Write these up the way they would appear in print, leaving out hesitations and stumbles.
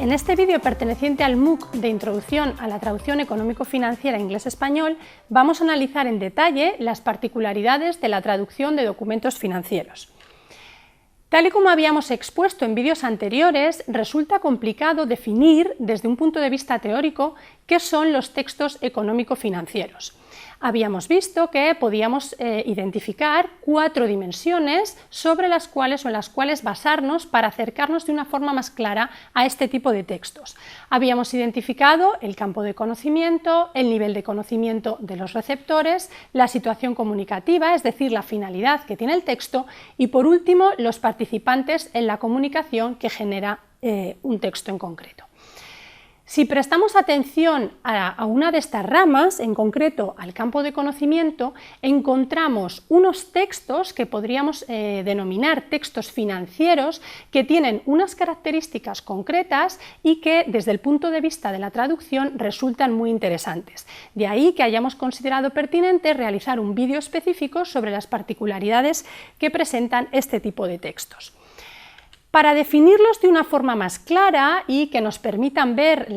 En este vídeo perteneciente al MOOC de Introducción a la Traducción Económico-Financiera Inglés-Español, vamos a analizar en detalle las particularidades de la traducción de documentos financieros. Tal y como habíamos expuesto en vídeos anteriores, resulta complicado definir desde un punto de vista teórico qué son los textos económico-financieros. Habíamos visto que podíamos identificar 4 dimensiones sobre las cuales o en las cuales basarnos para acercarnos de una forma más clara a este tipo de textos. Habíamos identificado el campo de conocimiento, el nivel de conocimiento de los receptores, la situación comunicativa, es decir, la finalidad que tiene el texto, y por último, los participantes en la comunicación que genera un texto en concreto. Si prestamos atención a una de estas ramas, en concreto al campo de conocimiento, encontramos unos textos que podríamos denominar textos financieros que tienen unas características concretas y que desde el punto de vista de la traducción resultan muy interesantes. De ahí que hayamos considerado pertinente realizar un vídeo específico sobre las particularidades que presentan este tipo de textos. Para definirlos de una forma más clara y que nos permitan ver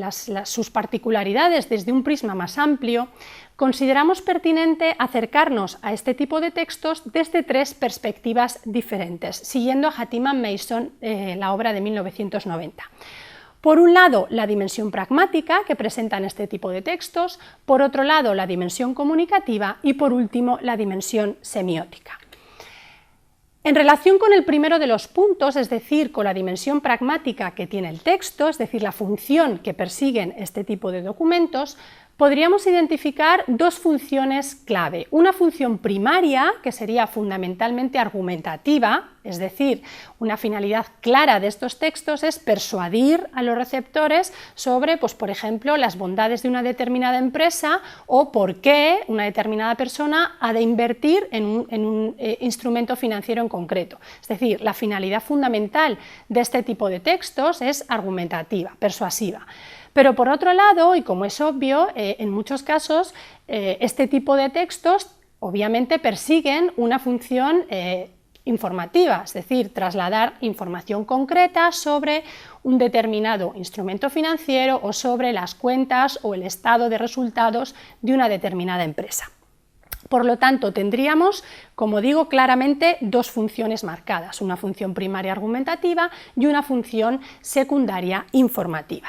sus particularidades desde un prisma más amplio, consideramos pertinente acercarnos a este tipo de textos desde 3 perspectivas diferentes, siguiendo a Hattiman Mason, la obra de 1990. Por un lado, la dimensión pragmática que presentan este tipo de textos, por otro lado, la dimensión comunicativa y, por último, la dimensión semiótica. En relación con el primero de los puntos, es decir, con la dimensión pragmática que tiene el texto, es decir, la función que persiguen este tipo de documentos, podríamos identificar 2 funciones clave. Una función primaria, que sería fundamentalmente argumentativa, es decir, una finalidad clara de estos textos es persuadir a los receptores sobre, por ejemplo, las bondades de una determinada empresa o por qué una determinada persona ha de invertir en un instrumento financiero en concreto. Es decir, la finalidad fundamental de este tipo de textos es argumentativa, persuasiva. Pero por otro lado, y como es obvio, en muchos casos este tipo de textos obviamente persiguen una función informativa, es decir, trasladar información concreta sobre un determinado instrumento financiero o sobre las cuentas o el estado de resultados de una determinada empresa. Por lo tanto, tendríamos, como digo, claramente 2 funciones marcadas, una función primaria argumentativa y una función secundaria informativa.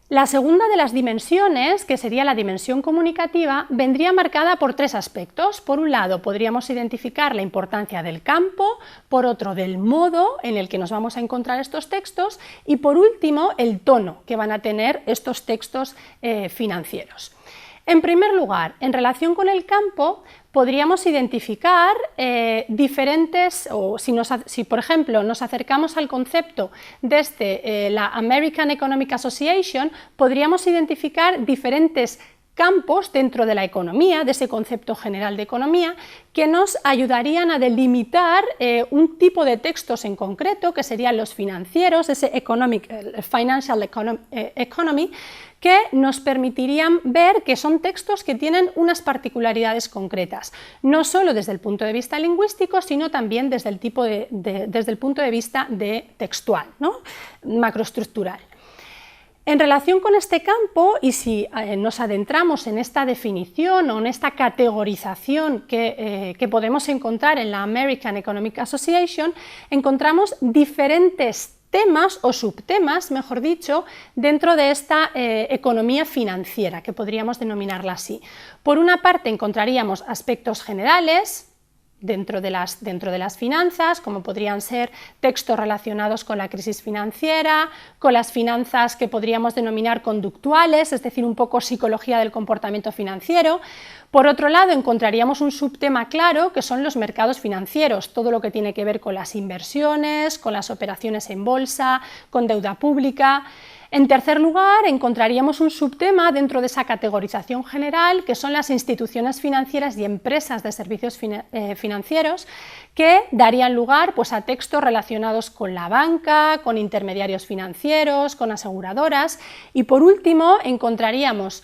La segunda de las dimensiones, que sería la dimensión comunicativa, vendría marcada por 3 aspectos. Por un lado, podríamos identificar la importancia del campo, por otro, del modo en el que nos vamos a encontrar estos textos y, por último, el tono que van a tener estos textos financieros. En primer lugar, en relación con el campo, podríamos identificar diferentes, o si por ejemplo nos acercamos al concepto desde la American Economic Association, podríamos identificar diferentes campos dentro de la economía, de ese concepto general de economía, que nos ayudarían a delimitar un tipo de textos en concreto, que serían los financieros, ese financial economy, que nos permitirían ver que son textos que tienen unas particularidades concretas, no solo desde el punto de vista lingüístico, sino también desde el punto de vista textual, ¿no? Macroestructural. En relación con este campo, y si nos adentramos en esta definición o en esta categorización que podemos encontrar en la American Economic Association, encontramos diferentes temas o subtemas, mejor dicho, dentro de esta economía financiera, que podríamos denominarla así. Por una parte encontraríamos aspectos generales dentro de las finanzas, como podrían ser textos relacionados con la crisis financiera, con las finanzas que podríamos denominar conductuales, es decir, un poco psicología del comportamiento financiero. Por otro lado, encontraríamos un subtema claro, que son los mercados financieros, todo lo que tiene que ver con las inversiones, con las operaciones en bolsa, con deuda pública. En tercer lugar, encontraríamos un subtema dentro de esa categorización general, que son las instituciones financieras y empresas de servicios financieros, que darían lugar pues, a textos relacionados con la banca, con intermediarios financieros, con aseguradoras. Y por último, encontraríamos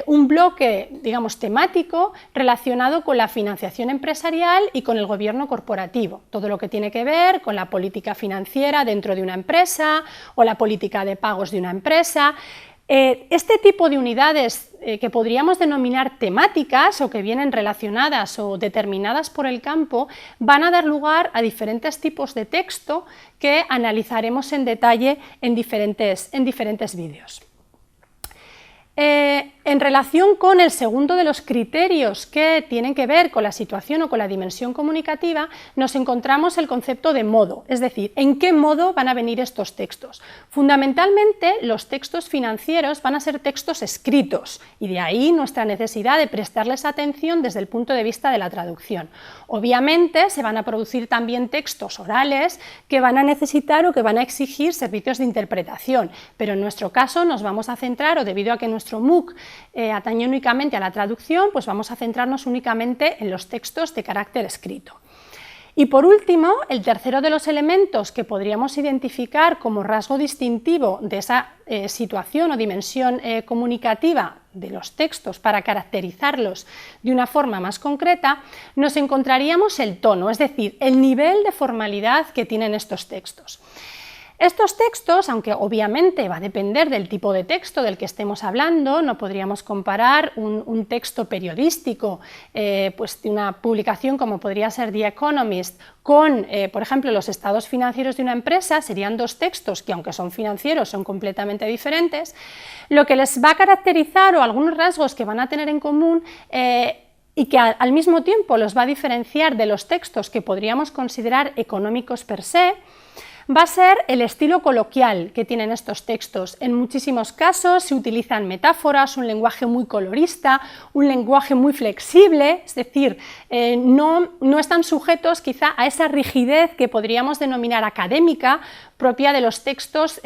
un bloque, digamos, temático relacionado con la financiación empresarial y con el gobierno corporativo, todo lo que tiene que ver con la política financiera dentro de una empresa o la política de pagos de una empresa. Este tipo de unidades que podríamos denominar temáticas o que vienen relacionadas o determinadas por el campo van a dar lugar a diferentes tipos de texto que analizaremos en detalle en diferentes vídeos. En relación con el segundo de los criterios que tienen que ver con la situación o con la dimensión comunicativa, nos encontramos el concepto de modo, es decir, en qué modo van a venir estos textos. Fundamentalmente, los textos financieros van a ser textos escritos y de ahí nuestra necesidad de prestarles atención desde el punto de vista de la traducción. Obviamente, se van a producir también textos orales que van a necesitar o que van a exigir servicios de interpretación, pero en nuestro caso nos vamos a centrar, o debido a que nuestro MOOC atañe únicamente a la traducción, pues vamos a centrarnos únicamente en los textos de carácter escrito. Y por último, el tercero de los elementos que podríamos identificar como rasgo distintivo de esa situación o dimensión comunicativa de los textos para caracterizarlos de una forma más concreta, nos encontraríamos el tono, es decir, el nivel de formalidad que tienen estos textos. Estos textos, aunque obviamente va a depender del tipo de texto del que estemos hablando, no podríamos comparar un texto periodístico pues de una publicación como podría ser The Economist con, por ejemplo, los estados financieros de una empresa, serían dos textos que, aunque son financieros, son completamente diferentes. Lo que les va a caracterizar o algunos rasgos que van a tener en común y que al mismo tiempo los va a diferenciar de los textos que podríamos considerar económicos per se, va a ser el estilo coloquial que tienen estos textos. En muchísimos casos se utilizan metáforas, un lenguaje muy colorista, un lenguaje muy flexible, es decir, no están sujetos quizá a esa rigidez que podríamos denominar académica propia de los textos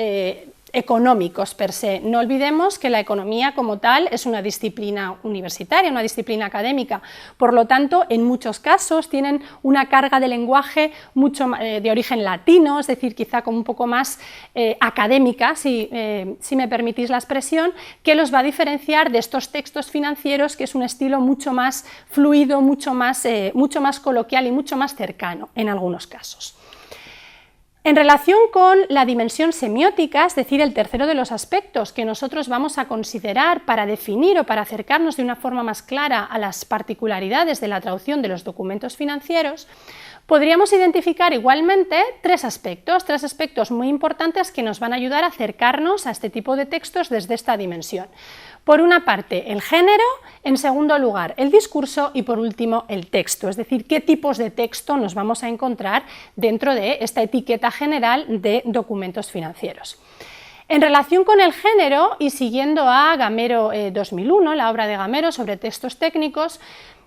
económicos per se. No olvidemos que la economía como tal es una disciplina universitaria, una disciplina académica, por lo tanto en muchos casos tienen una carga de lenguaje mucho de origen latino, es decir, quizá como un poco más académica, si me permitís la expresión, que los va a diferenciar de estos textos financieros, que es un estilo mucho más fluido, mucho más coloquial y mucho más cercano en algunos casos. En relación con la dimensión semiótica, es decir, el tercero de los aspectos que nosotros vamos a considerar para definir o para acercarnos de una forma más clara a las particularidades de la traducción de los documentos financieros, podríamos identificar igualmente tres aspectos muy importantes que nos van a ayudar a acercarnos a este tipo de textos desde esta dimensión. Por una parte, el género, en segundo lugar, el discurso y por último, el texto, es decir, qué tipos de texto nos vamos a encontrar dentro de esta etiqueta general de documentos financieros. En relación con el género y siguiendo a Gamero 2001, la obra de Gamero sobre textos técnicos,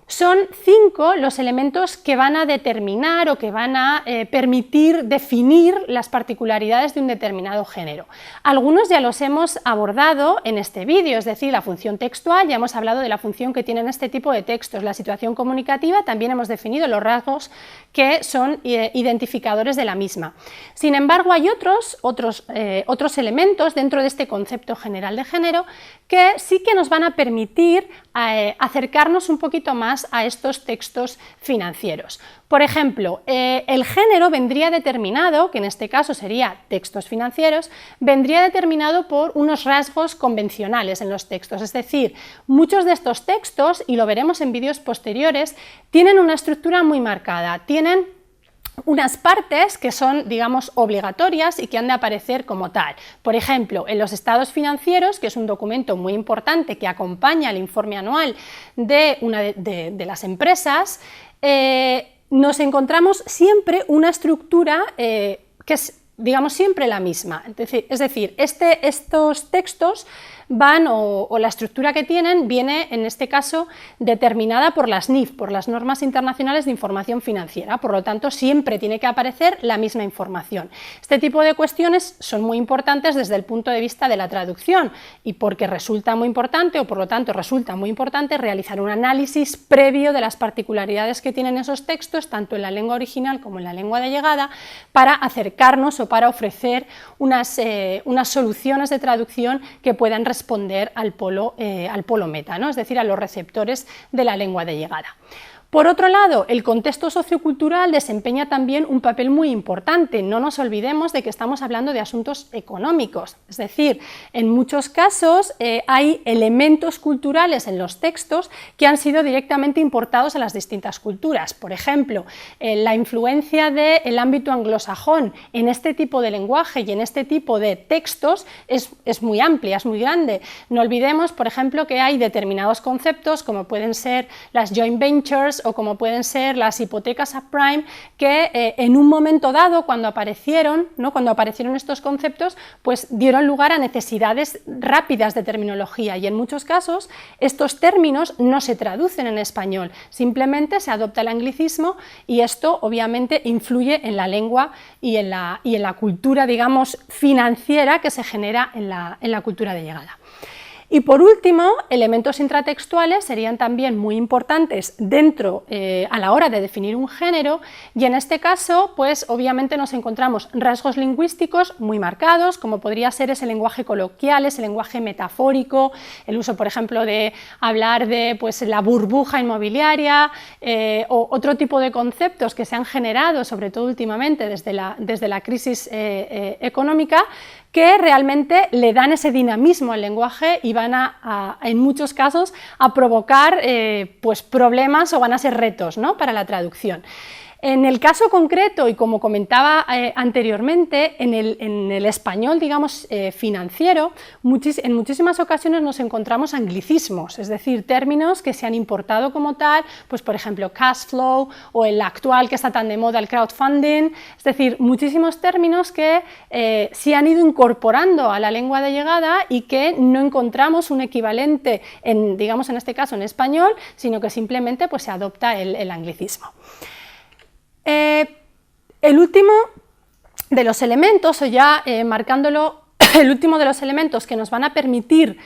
son 5 los elementos que van a determinar o que van a permitir definir las particularidades de un determinado género. Algunos ya los hemos abordado en este vídeo, es decir, la función textual, ya hemos hablado de la función que tienen este tipo de textos, la situación comunicativa, también hemos definido los rasgos que son identificadores de la misma. Sin embargo, hay otros elementos dentro de este concepto general de género que sí que nos van a permitir acercarnos un poquito más a estos textos financieros. Por ejemplo, el género vendría determinado, que en este caso sería textos financieros, vendría determinado por unos rasgos convencionales en los textos, es decir, muchos de estos textos, y lo veremos en vídeos posteriores, tienen una estructura muy marcada, tienen unas partes que son, digamos, obligatorias y que han de aparecer como tal. Por ejemplo, en los estados financieros, que es un documento muy importante que acompaña el informe anual de las empresas, nos encontramos siempre una estructura que es, digamos, siempre la misma. Es decir, estos textos van, o la estructura que tienen, viene en este caso determinada por las NIF, por las normas internacionales de información financiera, por lo tanto siempre tiene que aparecer la misma información. Este tipo de cuestiones son muy importantes desde el punto de vista de la traducción y porque resulta muy importante, o por lo tanto resulta muy importante realizar un análisis previo de las particularidades que tienen esos textos, tanto en la lengua original como en la lengua de llegada, para acercarnos o para ofrecer unas soluciones de traducción que puedan responder al polo meta, ¿no? Es decir, a los receptores de la lengua de llegada. Por otro lado, el contexto sociocultural desempeña también un papel muy importante. No nos olvidemos de que estamos hablando de asuntos económicos, es decir, en muchos casos hay elementos culturales en los textos que han sido directamente importados a las distintas culturas. Por ejemplo, la influencia del ámbito anglosajón en este tipo de lenguaje y en este tipo de textos es muy amplia, es muy grande. No olvidemos, por ejemplo, que hay determinados conceptos, como pueden ser las joint ventures, o como pueden ser las hipotecas subprime, que en un momento dado, cuando aparecieron estos conceptos, pues dieron lugar a necesidades rápidas de terminología, y en muchos casos estos términos no se traducen en español, simplemente se adopta el anglicismo, y esto obviamente influye en la lengua y en la cultura, digamos, financiera que se genera en la cultura de llegada. Y por último, elementos intratextuales serían también muy importantes a la hora de definir un género, y en este caso, pues obviamente nos encontramos rasgos lingüísticos muy marcados, como podría ser ese lenguaje coloquial, ese lenguaje metafórico, el uso, por ejemplo, de hablar de pues, la burbuja inmobiliaria, o otro tipo de conceptos que se han generado, sobre todo últimamente desde la crisis económica, que realmente le dan ese dinamismo al lenguaje y van en muchos casos a provocar pues problemas, o van a ser retos, ¿no?, para la traducción. En el caso concreto, y como comentaba anteriormente, en el español, digamos, financiero, en muchísimas ocasiones nos encontramos anglicismos, es decir, términos que se han importado como tal, pues por ejemplo cash flow, o el actual que está tan de moda, el crowdfunding, es decir, muchísimos términos que se han ido incorporando a la lengua de llegada y que no encontramos un equivalente, digamos en este caso en español, sino que simplemente pues, se adopta el anglicismo. El último de los elementos, o ya marcándolo, el último de los elementos que nos van a permitir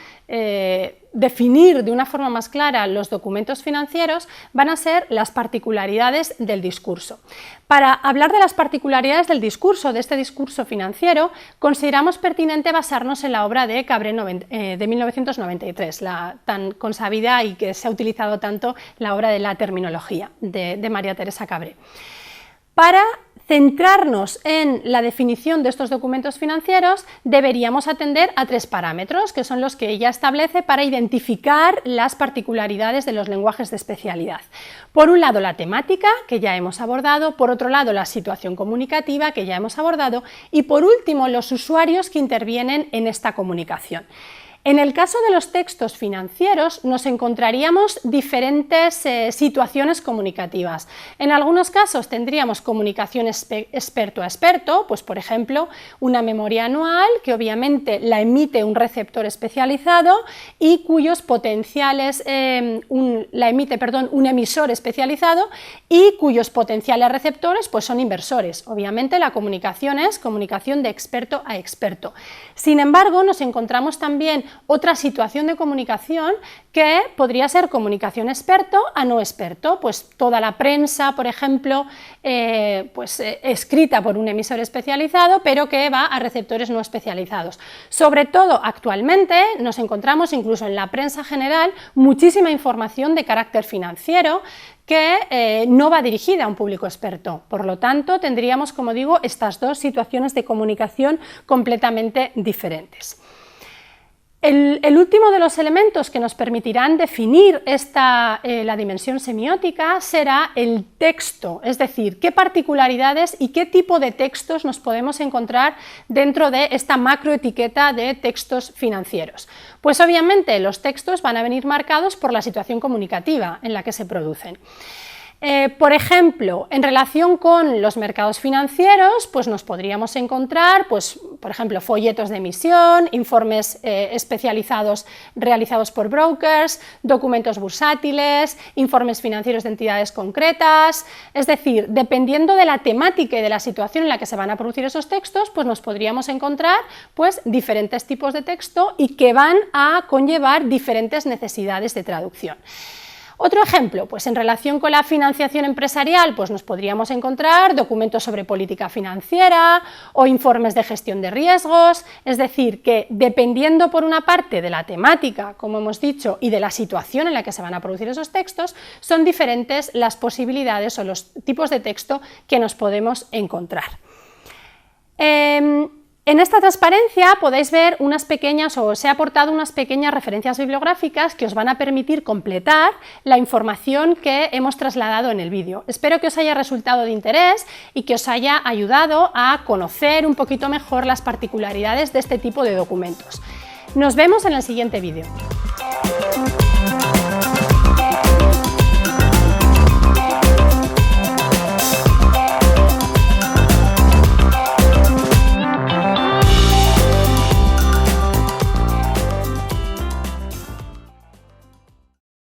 definir de una forma más clara los documentos financieros, van a ser las particularidades del discurso. Para hablar de las particularidades del discurso, de este discurso financiero, consideramos pertinente basarnos en la obra de Cabré de 1993, la tan consabida y que se ha utilizado tanto, la obra de la terminología de María Teresa Cabré. Para centrarnos en la definición de estos documentos financieros, deberíamos atender a tres parámetros, que son los que ella establece para identificar las particularidades de los lenguajes de especialidad. Por un lado, la temática, que ya hemos abordado; por otro lado, la situación comunicativa, que ya hemos abordado; y por último, los usuarios que intervienen en esta comunicación. En el caso de los textos financieros nos encontraríamos diferentes situaciones comunicativas. En algunos casos tendríamos comunicación experto a experto, pues por ejemplo una memoria anual que obviamente la emite un receptor especializado y cuyos potenciales, un emisor especializado y cuyos potenciales receptores pues son inversores. Obviamente la comunicación es comunicación de experto a experto. Sin embargo, nos encontramos también otra situación de comunicación que podría ser comunicación experto a no experto, pues toda la prensa, por ejemplo, escrita por un emisor especializado, pero que va a receptores no especializados. Sobre todo, actualmente nos encontramos incluso en la prensa general muchísima información de carácter financiero que no va dirigida a un público experto. Por lo tanto, tendríamos, como digo, estas dos situaciones de comunicación completamente diferentes. El último de los elementos que nos permitirán definir la dimensión semiótica será el texto, es decir, qué particularidades y qué tipo de textos nos podemos encontrar dentro de esta macroetiqueta de textos financieros. Pues obviamente los textos van a venir marcados por la situación comunicativa en la que se producen. Por ejemplo, en relación con los mercados financieros, pues nos podríamos encontrar, pues, por ejemplo, folletos de emisión, informes especializados realizados por brokers, documentos bursátiles, informes financieros de entidades concretas. Es decir, dependiendo de la temática y de la situación en la que se van a producir esos textos, pues nos podríamos encontrar pues, diferentes tipos de texto y que van a conllevar diferentes necesidades de traducción. Otro ejemplo, pues en relación con la financiación empresarial, pues nos podríamos encontrar documentos sobre política financiera o informes de gestión de riesgos, es decir, que dependiendo por una parte de la temática, como hemos dicho, y de la situación en la que se van a producir esos textos, son diferentes las posibilidades o los tipos de texto que nos podemos encontrar. En esta transparencia podéis ver unas pequeñas, o os he aportado unas pequeñas referencias bibliográficas que os van a permitir completar la información que hemos trasladado en el vídeo. Espero que os haya resultado de interés y que os haya ayudado a conocer un poquito mejor las particularidades de este tipo de documentos. Nos vemos en el siguiente vídeo.